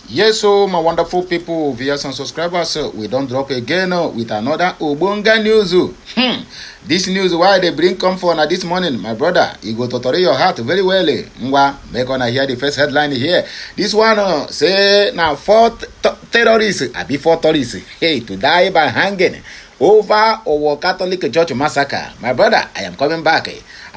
Yes, so my wonderful people, viewers and subscribers, we don't drop again with another Obonga news. This news why they bring come for now this morning, my brother. You go to totally your heart very well. Mwa, make on hear the first headline here. This one say now terrorists, before terrorists, hey, to die by hanging over our Catholic Church massacre. My brother, I am coming back.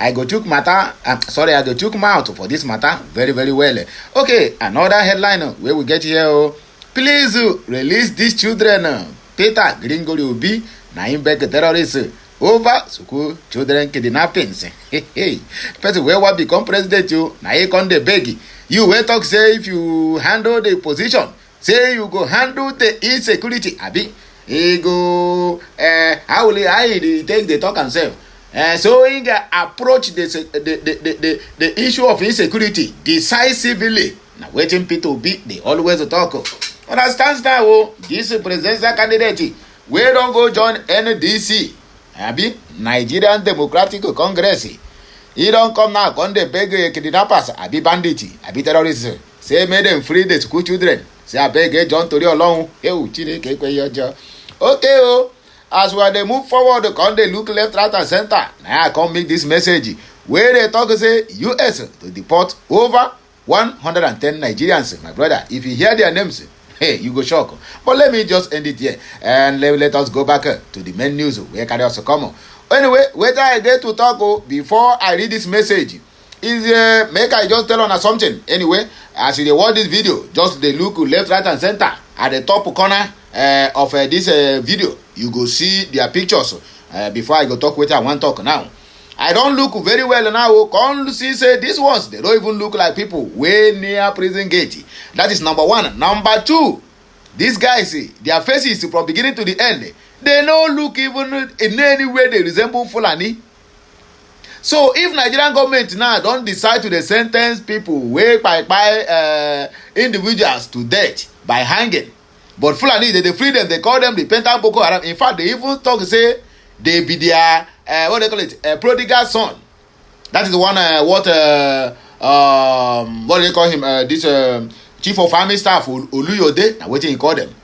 I go took matter. I go took mouth for this matter very, very well. Okay, another headline where we get here. Please release these children. Peter Gringo Ubi, Naim Beck terrorists over school children kidnappings. Hey, person where what become president you? Now you come the beg. You will talk say if you handle the position, say you go handle the insecurity. Abi, he go. How will I take the talk himself? So he approach the issue of insecurity decisively. Now waiting people be they always talk. Understand now? This presidential candidate we don't go join NDC. Abi Nigerian Democratic Congress. He don't come now. Come they beg kidnappers. Abi bandits. Abi terrorists. Say make them free the school children. Say I beg John Tori along. Okay. As we they move forward, come they look left, right, and center. Now I come make this message where they talk say US to deport over 110 Nigerians. My brother, if you hear their names, hey, you go shock. But let me just end it here and let us go back to the main news where can also come. Anyway, whether I get to talk before I read this message is make I just tell on something. Anyway, as you watch this video, just they look left, right, and center at the top corner of this video. You go see their pictures before I go talk with you. I want to talk now. I don't look very well now. Come see say these ones they don't even look like people way near prison gate. That is number one. Number two, these guys their faces from beginning to the end they don't look even in any way they resemble Fulani. So if Nigerian government now don't decide to sentence people way by individuals to death by hanging, but Fulani they free them, they call them the Penta Boko Haram. In fact, they even talk say they be their what they call it, prodigal son. That is the one what do they call him? This chief of army staff Oluyode. Now what he call them?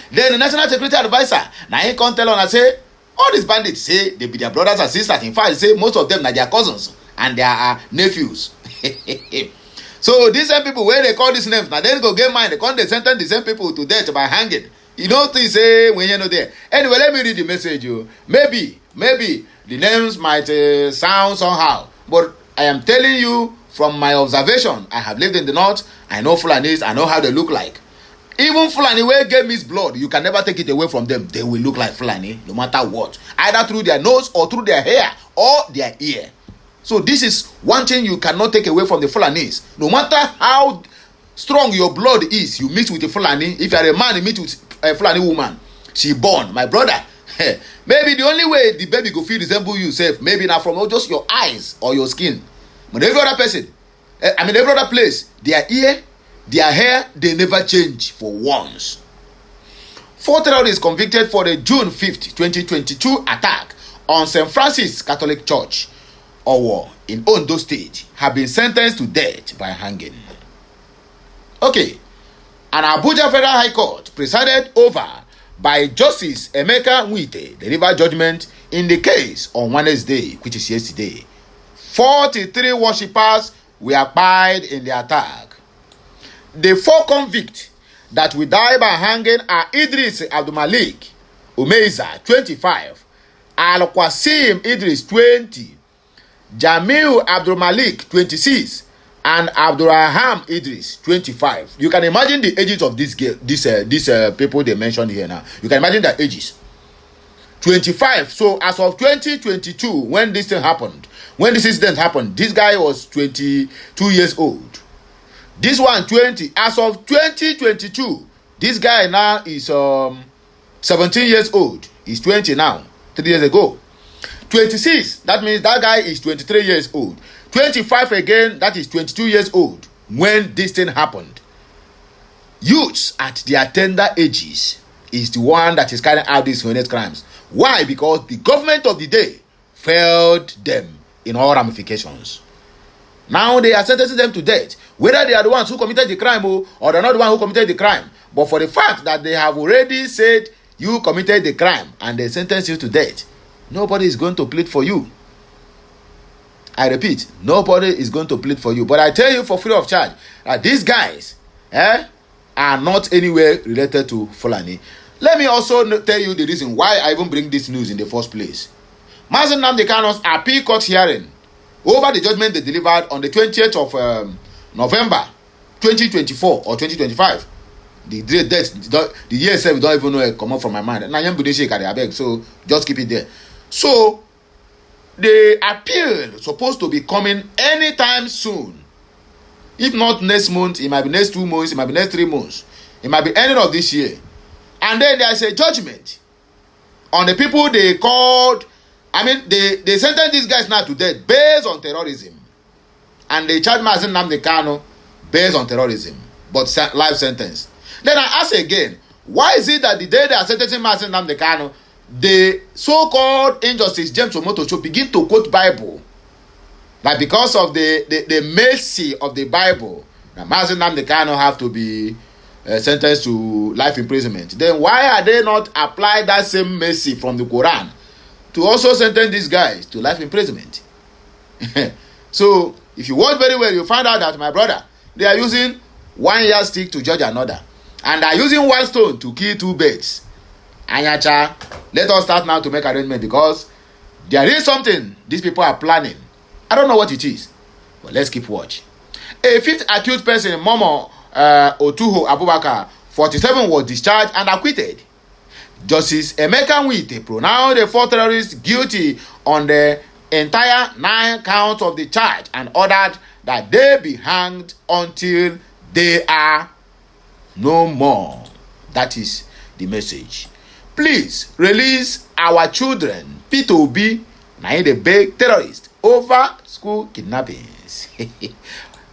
Then the national security advisor now he come tell on and say all these bandits say they be their brothers and sisters. In fact, say most of them are their cousins and their nephews. So these same people where they call these names now they go get mine. They come they sentence the same people to death by hanging. You don't think say when you're not there. Anyway, let me read the message. Maybe the names might sound somehow, but I am telling you from my observation. I have lived in the north. I know Fulanis. I know how they look like. Even Fulani where get mixed blood, you can never take it away from them. They will look like Fulani no matter what, either through their nose or through their hair or their ear. So this is one thing you cannot take away from the Fulanis. No matter how strong your blood is, you mix with the Fulani. If you are a man, you meet with a Fulani woman, she born. My brother, maybe the only way the baby go feel resemble you self, maybe not from just your eyes or your skin. But every other person, every other place, their ear, their hair, they never change for once. 4 terrorists convicted for the June 5th, 2022 attack on St. Francis Catholic Church, Owo, in Ondo State, have been sentenced to death by hanging. Okay, an Abuja Federal High Court presided over by Justice Emeka Nwite delivered judgment in the case on Wednesday, which is yesterday. 43 worshippers were killed in the attack. The 4 convicts that will die by hanging are Idris Abdulmalik Umeiza, 25, Al-Qasim Idris, 20, Jamil Abdulmalik, 26, and Abdurraham Idris, 25. You can imagine the ages of these people they mentioned here now. You can imagine their ages. 25. So as of 2022, when this incident happened, this guy was 22 years old. This one 20. As of 2022, this guy now is 17 years old. He's 20 now. 3 years ago. 26. That means that guy is 23 years old. 25 again. That is 22 years old when this thing happened. Youths at their tender ages is the one that is carrying out these heinous crimes. Why? Because the government of the day failed them in all ramifications. Now they are sentencing them to death. whether they are the ones who committed the crime or they're not the one who committed the crime. But for the fact that they have already said you committed the crime and they sentence you to death, nobody is going to plead for you. I repeat, nobody is going to plead for you. But I tell you for free of charge that these guys are not anywhere related to Fulani. Let me also tell you the reason why I even bring this news in the first place. Mazi Nnamdi Kanu's appeal court hearing over the judgment they delivered on the 20th of November 2024 or 2025. The date, the year itself, don't even know it come up from my mind. And I am going to shake at the beg, so just keep it there. So the appeal is supposed to be coming anytime soon. If not next month, it might be next 2 months, it might be next 3 months, it might be ending of this year. And then there's a judgment on the people they called. I mean, they sentenced these guys now to death based on terrorism. And they charged Mazi Nnamdi Kanu based on terrorism, but life sentence. Then I ask again, why is it that the day they are sentencing Mazi Nnamdi Kanu, the so-called injustice James Omotocho begin to quote Bible? Like because of the mercy of the Bible, that Mazi Nnamdi Kanu have to be sentenced to life imprisonment. Then why are they not apply that same mercy from the Quran to also sentence these guys to life imprisonment? So if you watch very well, you find out that, my brother, they are using 1 yardstick to judge another, and they are using 1 stone to kill 2 birds. Anyacha, let us start now to make arrangement, because there is something these people are planning. I don't know what it is, but let's keep watch. A 5th accused person, Momo Otuho Abubakar, 47, was discharged and acquitted. Justice Emeka Nwite pronounced the 4 terrorists guilty on the entire 9 counts of the charge and ordered that they be hanged until they are no more. That is the message. Please release our children. Peter Obi, now the big terrorist over school kidnappings.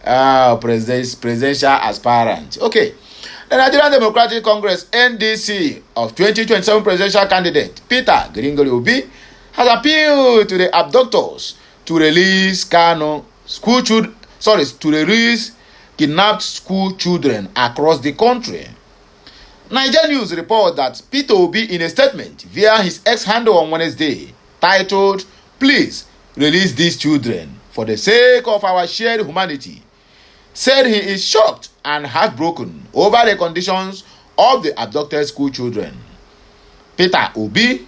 Presidential aspirant. Okay. The Nigerian Democratic Congress NDC of 2027 presidential candidate Peter Gringoli Obi has appealed to the abductors to release to release kidnapped school children across the country. Niger News report that Peter Obi, in a statement via his X handle on Wednesday, titled, "Please release these children for the sake of our shared humanity," said he is shocked and heartbroken over the conditions of the abducted school children. Peter Obi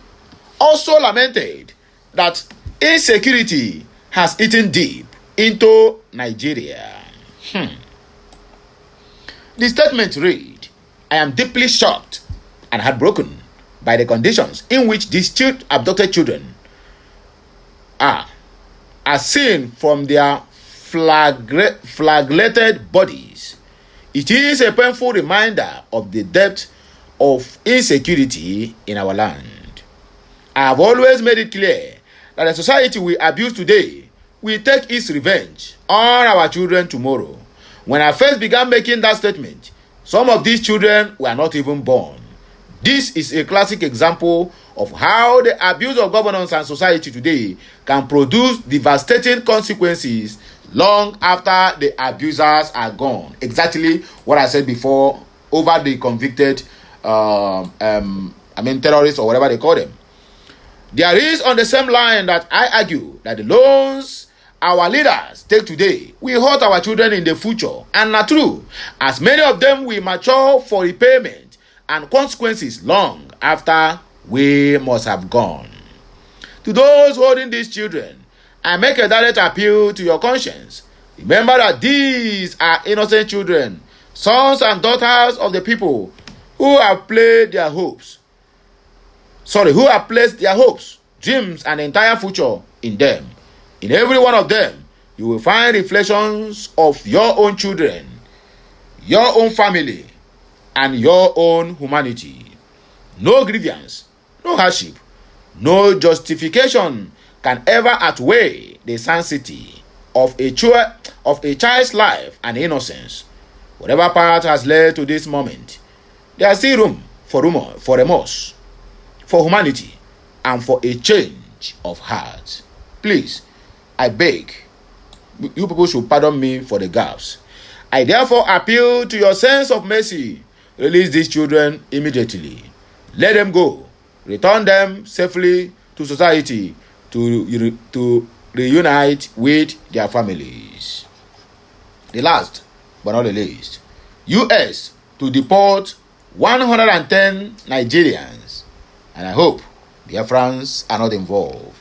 also lamented that insecurity has eaten deep into Nigeria. The statement read, "I am deeply shocked and heartbroken by the conditions in which these abducted children are seen from their flagellated bodies. It is a painful reminder of the depth of insecurity in our land. I have always made it clear that the society we abuse today will take its revenge on our children tomorrow. When I first began making that statement, some of these children were not even born. This is a classic example of how the abuse of governance and society today can produce devastating consequences long after the abusers are gone." Exactly what I said before over the convicted terrorists or whatever they call them. There is, on the same line, that I argue that the loans our leaders take today will hurt our children in the future, and not true, as many of them will mature for repayment and consequences long after we must have gone. To those holding these children, I make a direct appeal to your conscience. Remember that these are innocent children, sons and daughters of the people who have placed their hopes, dreams, and entire future in them. In every one of them, you will find reflections of your own children, your own family, and your own humanity. No grievance, no hardship, no justification can ever outweigh the sanctity of a child's life and innocence. Whatever path has led to this moment, there is still room for remorse, for humanity, and for a change of heart. Please, I beg, you people should pardon me for the gaps. I therefore appeal to your sense of mercy. Release these children immediately. Let them go. Return them safely to society to reunite with their families. The last but not the least, U.S. to deport 110 Nigerians, and I hope Biafrans are not involved.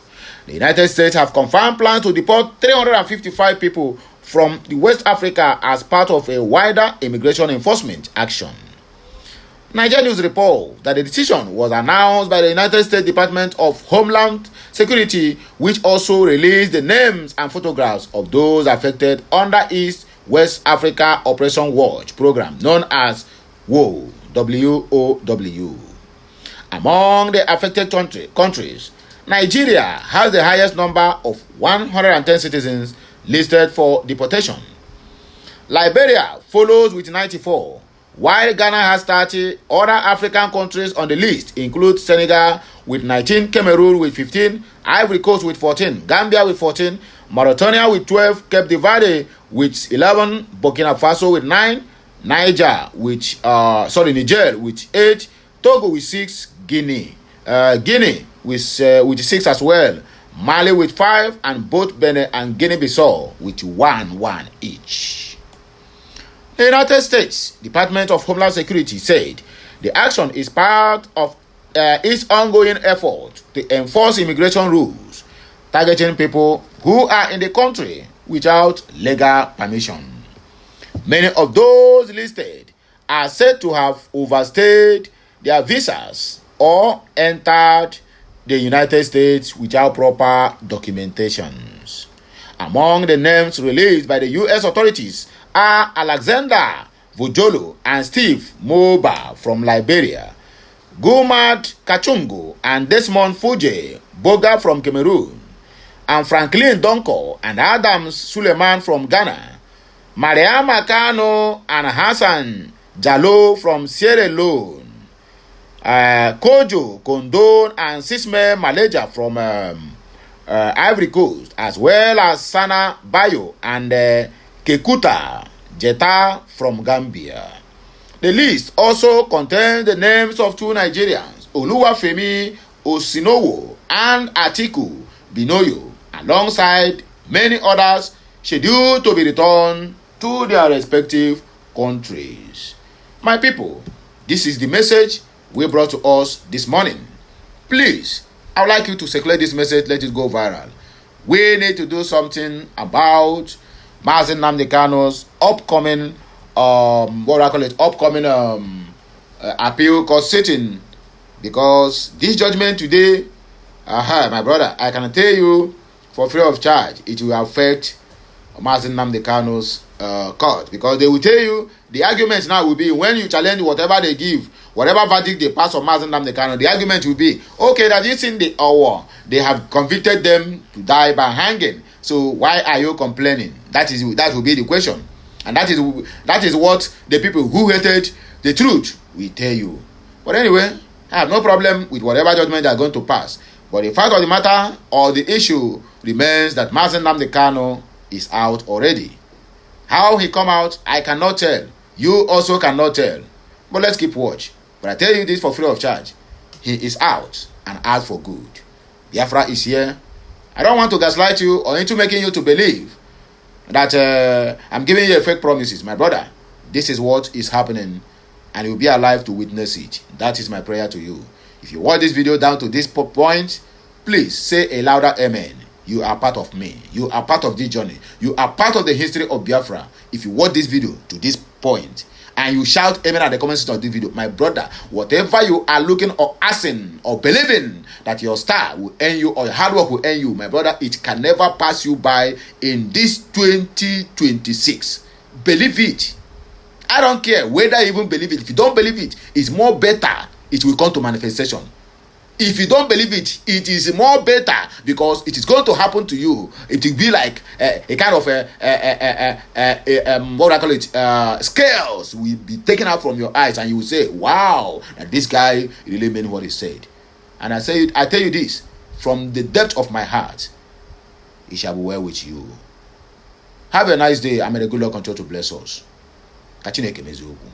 The United States have confirmed plans to deport 355 people from West Africa as part of a wider immigration enforcement action. Nigeria News report that the decision was announced by the United States Department of Homeland Security, which also released the names and photographs of those affected under its West Africa Operation Watch program known as WOW. W-O-W. Among the affected countries, Nigeria has the highest number of 110 citizens listed for deportation. Liberia follows with 94, while Ghana has 30. Other African countries on the list include Senegal with 19, Cameroon with 15, Ivory Coast with 14, Gambia with 14, Mauritania with 12, Cape Verde with 11, Burkina Faso with 9, Niger with 8, Togo with 6, Guinea with 6 as well, Mali with 5, and both Benin and Guinea-Bissau with 1 each. The United States Department of Homeland Security said the action is part of its ongoing effort to enforce immigration rules targeting people who are in the country without legal permission. Many of those listed are said to have overstayed their visas or entered the United States without proper documentations. Among the names released by the U.S. authorities are Alexander Vujolo and Steve Moba from Liberia, Gumad Kachungo and Desmond Fuje Boga from Cameroon, and Franklin Donko and Adams Suleiman from Ghana, Mariama Kano and Hassan Jallo from Sierra Leone, Kojo Kondon and Sisme Maleja from Ivory Coast, as well as Sana Bayo and Kekuta Jeta from Gambia. The list also contains the names of 2 Nigerians, Oluwafemi Osinowo and Atiku Binoyo, alongside many others scheduled to be returned to their respective countries. My people, this is the message we brought to us this morning. Please, I would like you to circulate this message, let it go viral. We need to do something about Mazi Nnamdi Kanu's upcoming appeal court sitting, because this judgment today, my brother, I can tell you for free of charge, it will affect Mazi Nnamdi Kanu's court, because they will tell you the argument now will be, when you challenge whatever they give, whatever verdict they pass on Mazi Nnamdi Kanu, the argument will be, okay, that this in the hour they have convicted them to die by hanging, so why are you complaining? That will be the question, and that is what the people who hated the truth will tell you. But anyway, I have no problem with whatever judgment they are going to pass, but the fact of the matter or the issue remains that Mazi Nnamdi Kanu is out already. How he come out, I cannot tell. You also cannot tell. But let's keep watch. But I tell you this for free of charge. He is out, and out for good. Biafra is here. I don't want to gaslight you or into making you to believe that I'm giving you fake promises. My brother, this is what is happening, and you'll be alive to witness it. That is my prayer to you. If you watch this video down to this point, please say a louder amen. You are part of me. You are part of this journey. You are part of the history of Biafra. If you watch this video to this point and you shout amen at the comment section of this video, my brother, whatever you are looking or asking or believing that your star will earn you or your hard work will earn you, my brother, it can never pass you by in this 2026. Believe it. I don't care whether you even believe it. If you don't believe it, it's more better it will come to manifestation. If you don't believe it, it is more better, because it is going to happen to you. It will be like a kind of what I call it, scales will be taken out from your eyes, and you will say, wow, that this guy really meant what he said. And I tell you this, from the depth of my heart, it shall be well with you. Have a nice day, and may the good Lord continue to bless us. ka Chineke mezie okwu.